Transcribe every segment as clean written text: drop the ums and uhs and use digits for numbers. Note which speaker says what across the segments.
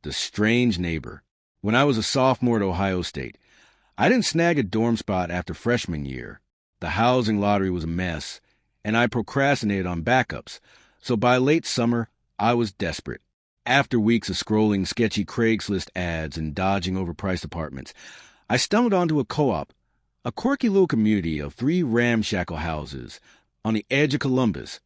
Speaker 1: The strange neighbor. When I was a sophomore at Ohio State, I didn't snag a dorm spot after freshman year. The housing lottery was a mess, and I procrastinated on backups, so by late summer, I was desperate. After weeks of scrolling sketchy Craigslist ads and dodging overpriced apartments, I stumbled onto a co-op, a quirky little community of 3 ramshackle houses on the edge of Columbus,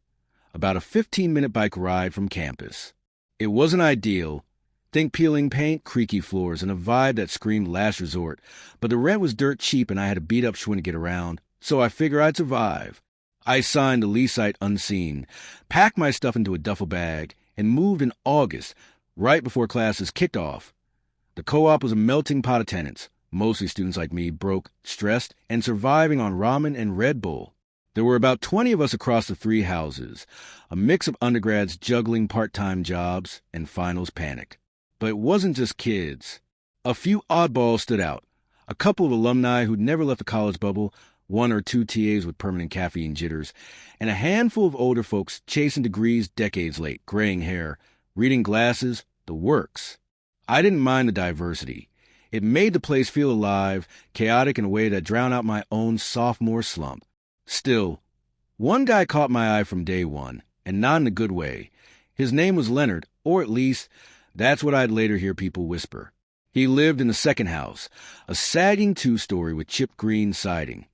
Speaker 1: about a 15-minute bike ride from campus. It wasn't ideal. Think peeling paint, creaky floors, and a vibe that screamed last resort, but the rent was dirt cheap and I had a beat-up Schwinn to get around, so I figured I'd survive. I signed the lease sight unseen, packed my stuff into a duffel bag, and moved in August, right before classes kicked off. The co-op was a melting pot of tenants, mostly students like me, broke, stressed, and surviving on ramen and Red Bull. There were about 20 of us across the 3 houses, a mix of undergrads juggling part-time jobs and finals panic. But it wasn't just kids. A few oddballs stood out. A couple of alumni who'd never left the college bubble, 1 or 2 TAs with permanent caffeine jitters, and a handful of older folks chasing degrees decades late, graying hair, reading glasses, the works. I didn't mind the diversity. It made the place feel alive, chaotic in a way that drowned out my own sophomore slump. Still, one guy caught my eye from day one, and not in a good way. His name was Leonard, or at least, that's what I'd later hear people whisper. He lived in the second house, a sagging 2-story with chipped green siding,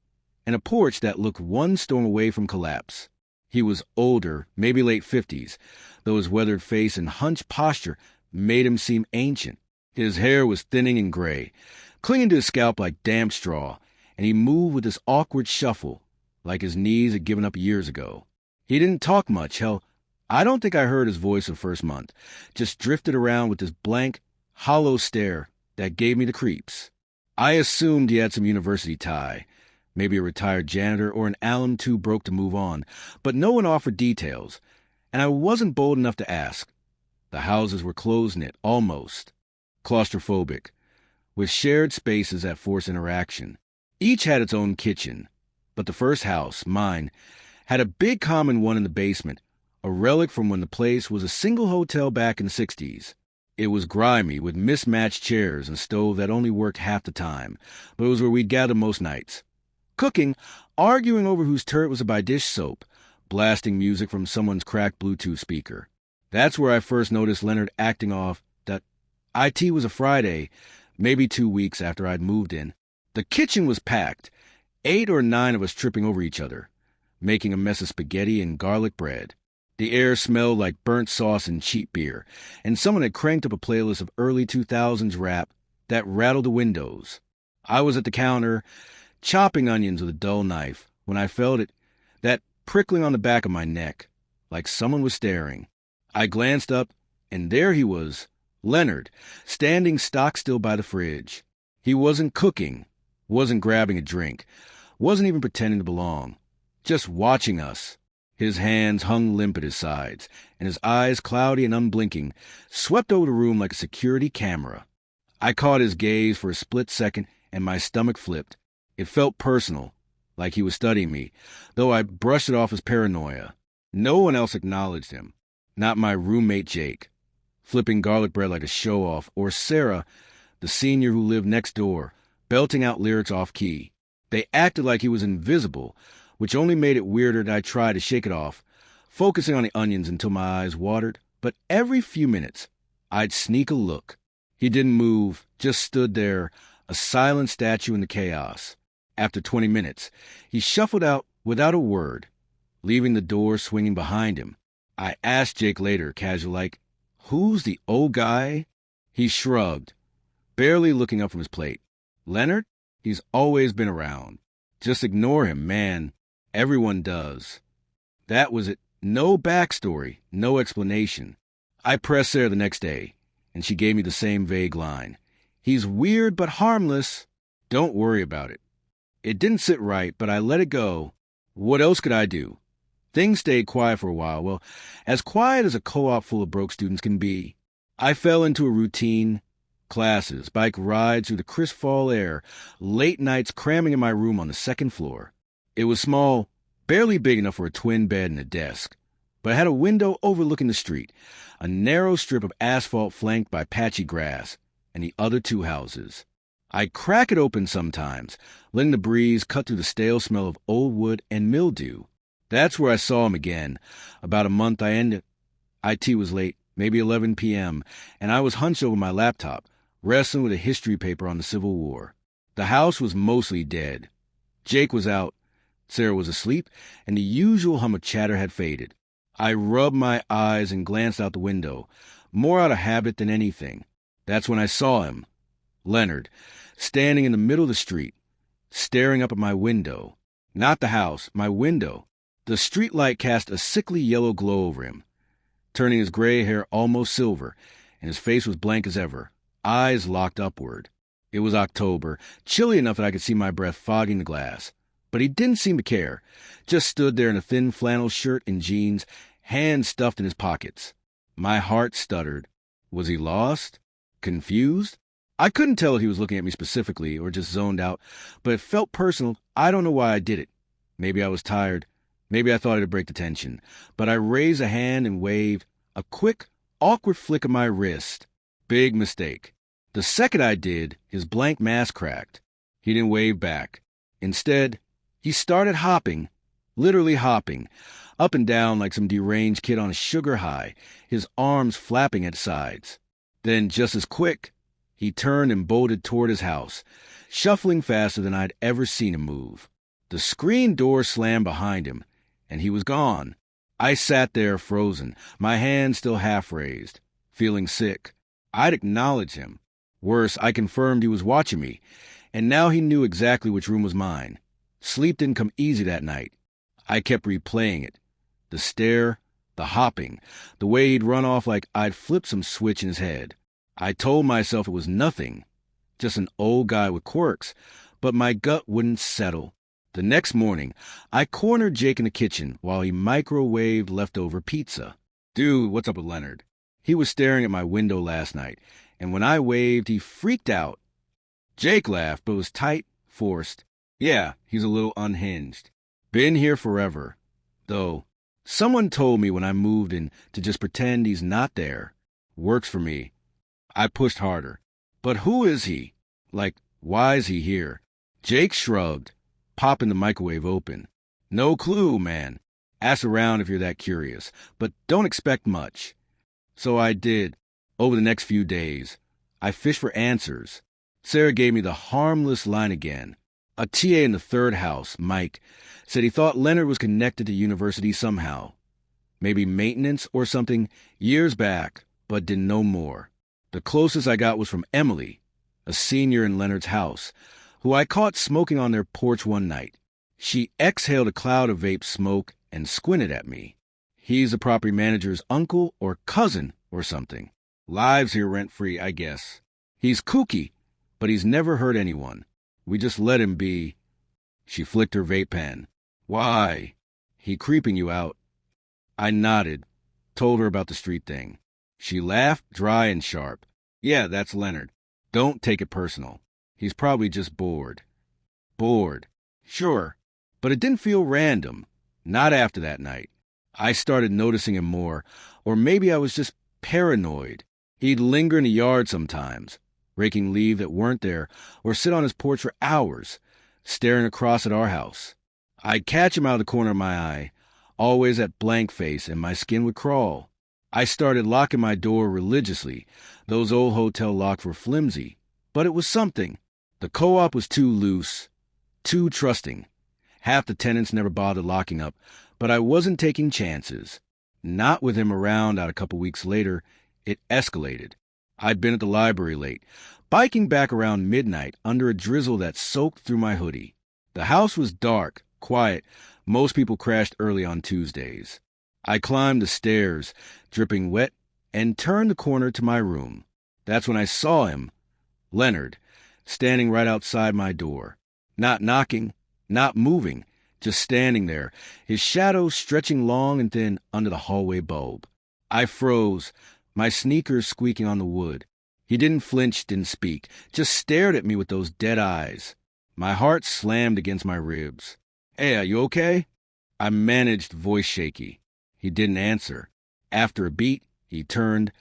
Speaker 1: and a porch that looked one storm away from collapse. He was older, maybe late 50s, though his weathered face and hunched posture made him seem ancient. His hair was thinning and gray, clinging to his scalp like damp straw, and he moved with this awkward shuffle, like his knees had given up years ago. He didn't talk much. Hell, I don't think I heard his voice the first month, just drifted around with this blank, hollow stare that gave me the creeps. I assumed he had some university tie, maybe a retired janitor or an alum too broke to move on, but no one offered details, and I wasn't bold enough to ask. The houses were close-knit, almost. Claustrophobic, with shared spaces that force interaction. Each had its own kitchen, but the first house, mine, had a big common one in the basement, a relic from when the place was a single hotel back in the 60s. It was grimy, with mismatched chairs and a stove that only worked half the time, but it was where we'd gather most nights. Cooking, arguing over whose turret was a by-dish soap, blasting music from someone's cracked Bluetooth speaker. That's where I first noticed Leonard acting off that IT was a Friday, maybe 2 weeks after I'd moved in. The kitchen was packed, 8 or 9 of us tripping over each other, making a mess of spaghetti and garlic bread. The air smelled like burnt sauce and cheap beer, and someone had cranked up a playlist of early 2000s rap that rattled the windows. I was at the counter, chopping onions with a dull knife, when I felt it, that prickling on the back of my neck, like someone was staring. I glanced up, and there he was, Leonard, standing stock still by the fridge. He wasn't cooking, wasn't grabbing a drink, wasn't even pretending to belong, just watching us. His hands hung limp at his sides, and his eyes, cloudy and unblinking, swept over the room like a security camera. I caught his gaze for a split second, and my stomach flipped. It felt personal, like he was studying me, though I brushed it off as paranoia. No one else acknowledged him. Not my roommate Jake, flipping garlic bread like a show-off, or Sarah, the senior who lived next door, belting out lyrics off-key. They acted like he was invisible, which only made it weirder that I tried to shake it off, focusing on the onions until my eyes watered. But every few minutes, I'd sneak a look. He didn't move, just stood there, a silent statue in the chaos. After 20 minutes, he shuffled out without a word, leaving the door swinging behind him. I asked Jake later, casual-like, "Who's the old guy?" He shrugged, barely looking up from his plate. "Leonard? He's always been around. Just ignore him, man. Everyone does." That was it. No backstory, no explanation. I pressed Sarah the next day, and she gave me the same vague line. "He's weird but harmless. Don't worry about it." It didn't sit right, but I let it go. What else could I do? Things stayed quiet for a while. Well, as quiet as a co-op full of broke students can be. I fell into a routine. Classes, bike rides through the crisp fall air, late nights cramming in my room on the second floor. It was small, barely big enough for a twin bed and a desk, but it had a window overlooking the street, a narrow strip of asphalt flanked by patchy grass, and the other two houses. I crack it open sometimes, letting the breeze cut through the stale smell of old wood and mildew. That's where I saw him again. About a month I ended. IT was late, maybe 11 p.m., and I was hunched over my laptop, wrestling with a history paper on the Civil War. The house was mostly dead. Jake was out, Sarah was asleep, and the usual hum of chatter had faded. I rubbed my eyes and glanced out the window, more out of habit than anything. That's when I saw him, Leonard, standing in the middle of the street, staring up at my window. Not the house, my window. The street light cast a sickly yellow glow over him, turning his gray hair almost silver, and his face was blank as ever, eyes locked upward. It was October, chilly enough that I could see my breath fogging the glass. But he didn't seem to care, just stood there in a thin flannel shirt and jeans, hands stuffed in his pockets. My heart stuttered. Was he lost? Confused? I couldn't tell if he was looking at me specifically or just zoned out, but it felt personal. I don't know why I did it. Maybe I was tired. Maybe I thought it'd break the tension. But I raised a hand and waved, a quick, awkward flick of my wrist. Big mistake. The second I did, his blank mask cracked. He didn't wave back. Instead, he started hopping, literally hopping, up and down like some deranged kid on a sugar high, his arms flapping at sides. Then, just as quick, he turned and bolted toward his house, shuffling faster than I'd ever seen him move. The screen door slammed behind him, and he was gone. I sat there frozen, my hands still half raised, feeling sick. I'd acknowledged him. Worse, I confirmed he was watching me, and now he knew exactly which room was mine. Sleep didn't come easy that night. I kept replaying it. The stare, the hopping, the way he'd run off like I'd flipped some switch in his head. I told myself it was nothing, just an old guy with quirks, but my gut wouldn't settle. The next morning, I cornered Jake in the kitchen while he microwaved leftover pizza. "Dude, what's up with Leonard?" He was staring at my window last night, and when I waved, he freaked out. Jake laughed, but was tight, forced. "Yeah, he's a little unhinged. Been here forever. Though, someone told me when I moved in to just pretend he's not there. Works for me." I pushed harder. "But who is he? Like, why is he here?" Jake shrugged, popping the microwave open. "No clue, man. Ask around if you're that curious, but don't expect much." So I did. Over the next few days, I fished for answers. Sarah gave me the harmless line again. A TA in the third house, Mike, said he thought Leonard was connected to university somehow. Maybe maintenance or something years back, but didn't know more. The closest I got was from Emily, a senior in Leonard's house, who I caught smoking on their porch one night. She exhaled a cloud of vape smoke and squinted at me. He's the property manager's uncle or cousin or something. Lives here rent-free, I guess. He's kooky, but he's never hurt anyone. We just let him be. She flicked her vape pen. "Why? He creeping you out?" I nodded, told her about the street thing. She laughed, dry and sharp. "Yeah, that's Leonard. Don't take it personal. He's probably just bored." Bored. Sure. But it didn't feel random. Not after that night. I started noticing him more, or maybe I was just paranoid. He'd linger in the yard sometimes, raking leaves that weren't there, or sit on his porch for hours, staring across at our house. I'd catch him out of the corner of my eye, always at blank face, and my skin would crawl. I started locking my door religiously. Those old hotel locks were flimsy, but it was something. The co-op was too loose, too trusting. Half the tenants never bothered locking up, but I wasn't taking chances. Not with him around. Out a couple weeks later, it escalated. I'd been at the library late, biking back around midnight under a drizzle that soaked through my hoodie. The house was dark, quiet. Most people crashed early on Tuesdays. I climbed the stairs, dripping wet, and turned the corner to my room. That's when I saw him, Leonard, standing right outside my door. Not knocking, not moving, just standing there, his shadow stretching long and thin under the hallway bulb. I froze, my sneakers squeaking on the wood. He didn't flinch, didn't speak, just stared at me with those dead eyes. My heart slammed against my ribs. "Hey, are you okay?" I managed, voice shaky. He didn't answer. After a beat, he turned,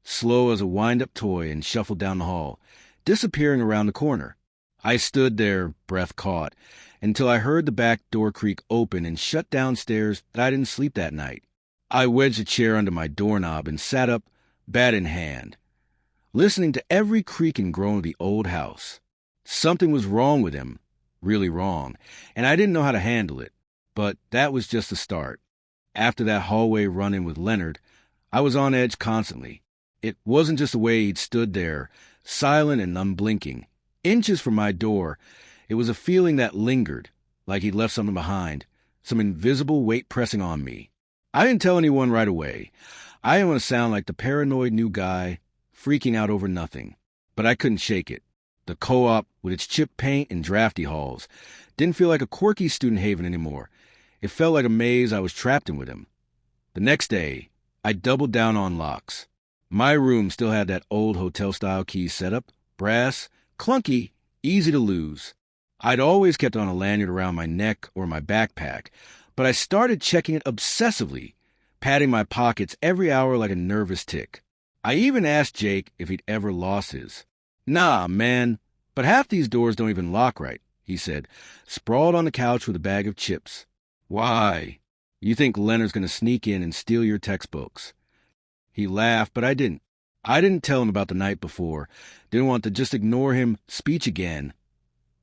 Speaker 1: slow as a wind-up toy, and shuffled down the hall, disappearing around the corner. I stood there, breath caught, until I heard the back door creak open and shut downstairs that I didn't sleep that night. I wedged a chair under my doorknob and sat up, bat in hand, listening to every creak and groan of the old house. Something was wrong with him, really wrong, and I didn't know how to handle it, but that was just the start. After that hallway run-in with Leonard, I was on edge constantly. It wasn't just the way he'd stood there, silent and unblinking, inches from my door. It was a feeling that lingered, like he'd left something behind, some invisible weight pressing on me. I didn't tell anyone right away. I didn't want to sound like the paranoid new guy, freaking out over nothing. But I couldn't shake it. The co-op, with its chipped paint and drafty halls, didn't feel like a quirky student haven anymore. It felt like a maze I was trapped in with him. The next day, I doubled down on locks. My room still had that old hotel-style key setup, brass, clunky, easy to lose. I'd always kept on a lanyard around my neck or my backpack, but I started checking it obsessively, patting my pockets every hour like a nervous tick. I even asked Jake if he'd ever lost his. "Nah, man, but half these doors don't even lock right," he said, sprawled on the couch with a bag of chips. "Why? You think Leonard's going to sneak in and steal your textbooks?" He laughed, but I didn't. I didn't tell him about the night before. Didn't want to just ignore him, speech again.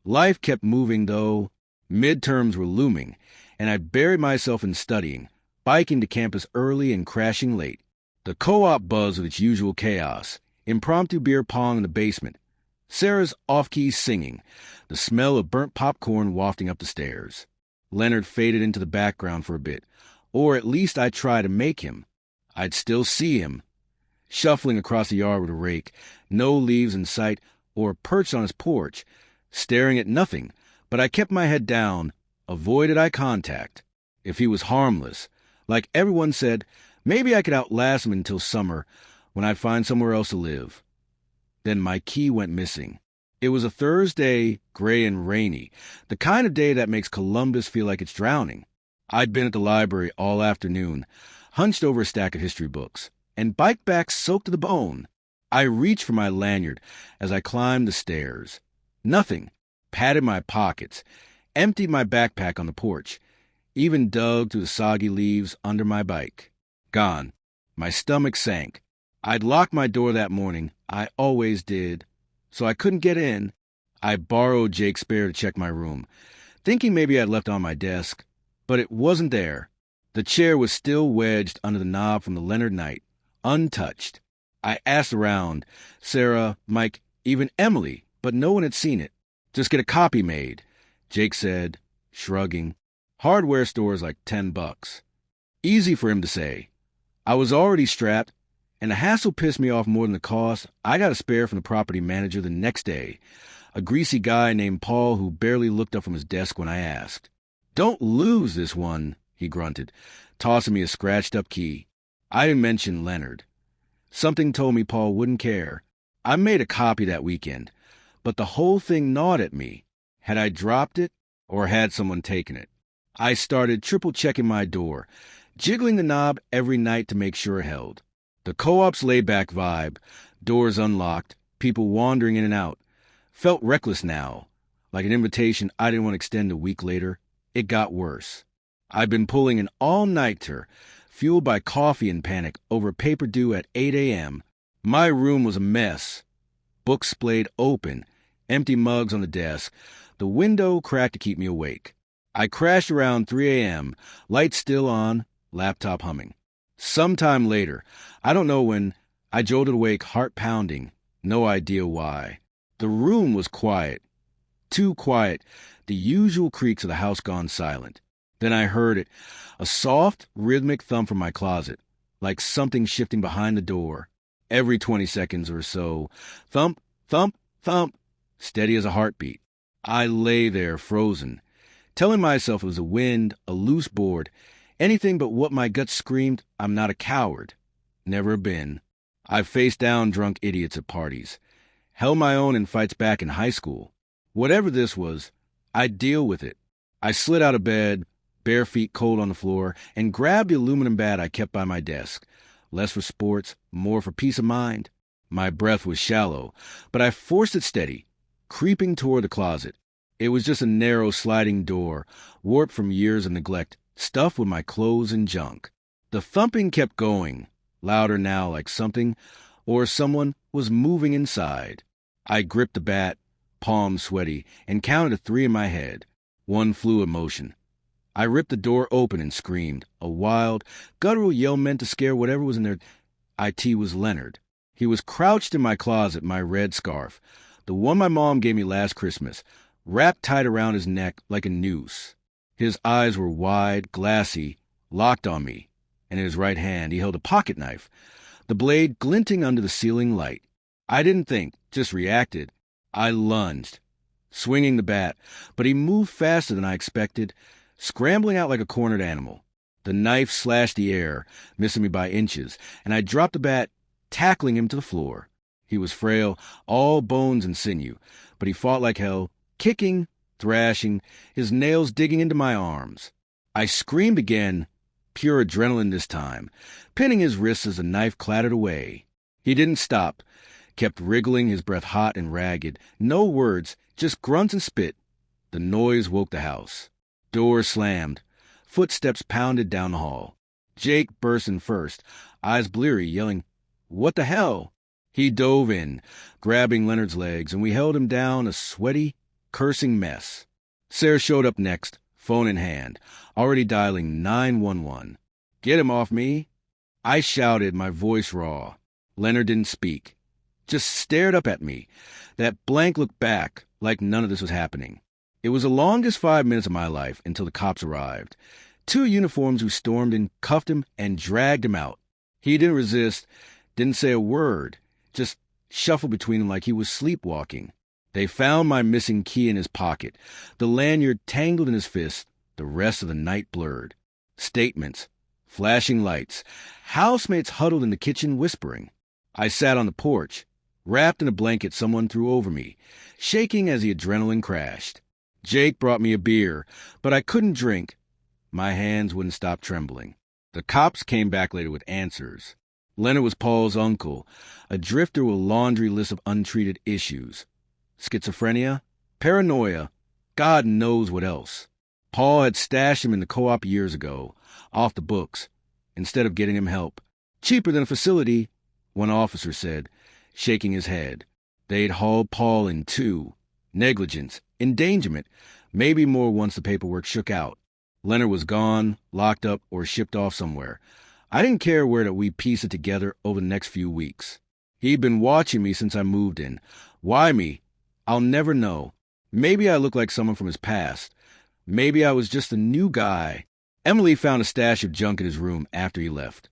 Speaker 1: Life kept moving, though. Midterms were looming, and I buried myself in studying, biking to campus early and crashing late. The co-op buzzed with its usual chaos, impromptu beer pong in the basement, Sarah's off-key singing, the smell of burnt popcorn wafting up the stairs. Leonard faded into the background for a bit, or at least I tried to make him. I'd still see him, shuffling across the yard with a rake, no leaves in sight, or perched on his porch, staring at nothing, but I kept my head down, avoided eye contact. If he was harmless, like everyone said, maybe I could outlast him until summer, when I'd find somewhere else to live. Then my key went missing. It was a Thursday, gray and rainy, the kind of day that makes Columbus feel like it's drowning. I'd been at the library all afternoon, hunched over a stack of history books, and biked back soaked to the bone. I reached for my lanyard as I climbed the stairs. Nothing. Patted my pockets, emptied my backpack on the porch, even dug through the soggy leaves under my bike. Gone. My stomach sank. I'd locked my door that morning. I always did. So I couldn't get in. I borrowed Jake's spare to check my room, thinking maybe I'd left it on my desk, but it wasn't there. The chair was still wedged under the knob from the Leonard night, untouched. I asked around, Sarah, Mike, even Emily, but no one had seen it. "Just get a copy made," Jake said, shrugging. "Hardware store's like $10. Easy for him to say. I was already strapped, and the hassle pissed me off more than the cost. I got a spare from the property manager the next day, a greasy guy named Paul who barely looked up from his desk when I asked. "Don't lose this one," he grunted, tossing me a scratched-up key. I didn't mention Leonard. Something told me Paul wouldn't care. I made a copy that weekend, but the whole thing gnawed at me. Had I dropped it, or had someone taken it? I started triple-checking my door, jiggling the knob every night to make sure it held. The co-op's laid-back vibe, doors unlocked, people wandering in and out, felt reckless now, like an invitation I didn't want to extend a week later. It got worse. I'd been pulling an all-nighter, fueled by coffee and panic, over paper due at 8 a.m. My room was a mess. Books splayed open, empty mugs on the desk, the window cracked to keep me awake. I crashed around 3 a.m., lights still on, laptop humming. Sometime later, I don't know when, I jolted awake, heart pounding, no idea why. The room was quiet. Too quiet, the usual creaks of the house gone silent. Then I heard it, a soft, rhythmic thump from my closet, like something shifting behind the door. Every 20 seconds or so, thump, thump, thump, steady as a heartbeat. I lay there frozen, telling myself it was a wind, a loose board, anything but what my gut screamed. I'm not a coward. Never been. I've faced down drunk idiots at parties, held my own in fights back in high school. Whatever this was, I'd deal with it. I slid out of bed, bare feet cold on the floor, and grabbed the aluminum bat I kept by my desk. Less for sports, more for peace of mind. My breath was shallow, but I forced it steady, creeping toward the closet. It was just a narrow sliding door, warped from years of neglect, stuffed with my clothes and junk. The thumping kept going, louder now, like something or someone was moving inside. I gripped the bat, palms sweaty, and counted to 3 in my head. One fluid motion. I ripped the door open and screamed, a wild, guttural yell meant to scare whatever was in there. It was Leonard. He was crouched in my closet, my red scarf, the one my mom gave me last Christmas, wrapped tight around his neck like a noose. His eyes were wide, glassy, locked on me, and in his right hand he held a pocket knife, the blade glinting under the ceiling light. I didn't think, just reacted. I lunged, swinging the bat, but he moved faster than I expected, scrambling out like a cornered animal. The knife slashed the air, missing me by inches, and I dropped the bat, tackling him to the floor. He was frail, all bones and sinew, but he fought like hell, kicking, thrashing, his nails digging into my arms. I screamed again, pure adrenaline this time, pinning his wrists as the knife clattered away. He didn't stop, kept wriggling, his breath hot and ragged. No words, just grunts and spit. The noise woke the house. Doors slammed. Footsteps pounded down the hall. Jake burst in first, eyes bleary, yelling, "What the hell?" He dove in, grabbing Leonard's legs, and we held him down, a sweaty, cursing mess. Sarah showed up next, phone in hand, already dialing 911. "Get him off me!" I shouted, my voice raw. Leonard didn't speak, just stared up at me, that blank look back, like none of this was happening. It was the longest 5 minutes of my life until the cops arrived. 2 uniforms who stormed in, cuffed him, and dragged him out. He didn't resist, didn't say a word, just shuffled between them like he was sleepwalking. They found my missing key in his pocket, the lanyard tangled in his fist, the rest of the night blurred. Statements, flashing lights, housemates huddled in the kitchen whispering. I sat on the porch, wrapped in a blanket someone threw over me, shaking as the adrenaline crashed. Jake brought me a beer, but I couldn't drink. My hands wouldn't stop trembling. The cops came back later with answers. Leonard was Paul's uncle, a drifter with a laundry list of untreated issues. Schizophrenia, paranoia, God knows what else. Paul had stashed him in the co-op years ago, off the books, instead of getting him help. Cheaper than a facility, one officer said, shaking his head. They'd hauled Paul in too. Negligence, endangerment, maybe more once the paperwork shook out. Leonard was gone, locked up, or shipped off somewhere. I didn't care where that we piece it together over the next few weeks. He'd been watching me since I moved in. Why me? I'll never know. Maybe I look like someone from his past. Maybe I was just a new guy. Emily found a stash of junk in his room after he left.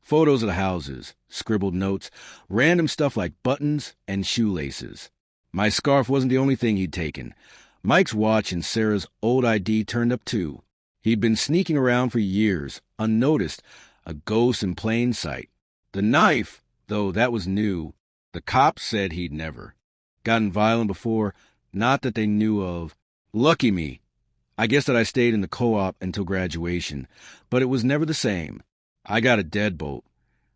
Speaker 1: Photos of the houses, scribbled notes, random stuff like buttons and shoelaces. My scarf wasn't the only thing he'd taken. Mike's watch and Sarah's old ID turned up too. He'd been sneaking around for years, unnoticed, a ghost in plain sight. The knife, though, that was new. The cops said he'd never gotten violent before, not that they knew of. Lucky me. I guess that I stayed in the co-op until graduation, but it was never the same. I got a deadbolt,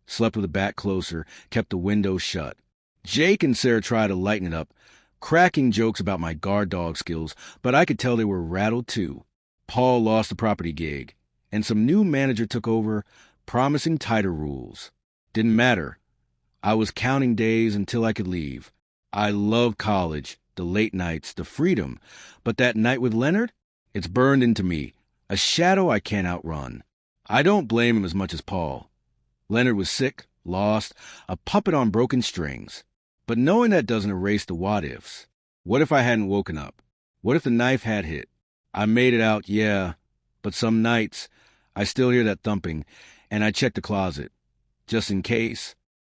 Speaker 1: slept with the back closer, kept the window shut. Jake and Sarah tried to lighten it up, cracking jokes about my guard dog skills, but I could tell they were rattled too. Paul lost the property gig, and some new manager took over, promising tighter rules. Didn't matter. I was counting days until I could leave. I loved college, the late nights, the freedom, but that night with Leonard, it's burned into me, a shadow I can't outrun. I don't blame him as much as Paul. Leonard was sick, lost, a puppet on broken strings. But knowing that doesn't erase the what-ifs. What if I hadn't woken up? What if the knife had hit? I made it out, yeah, but some nights I still hear that thumping, and I check the closet, just in case.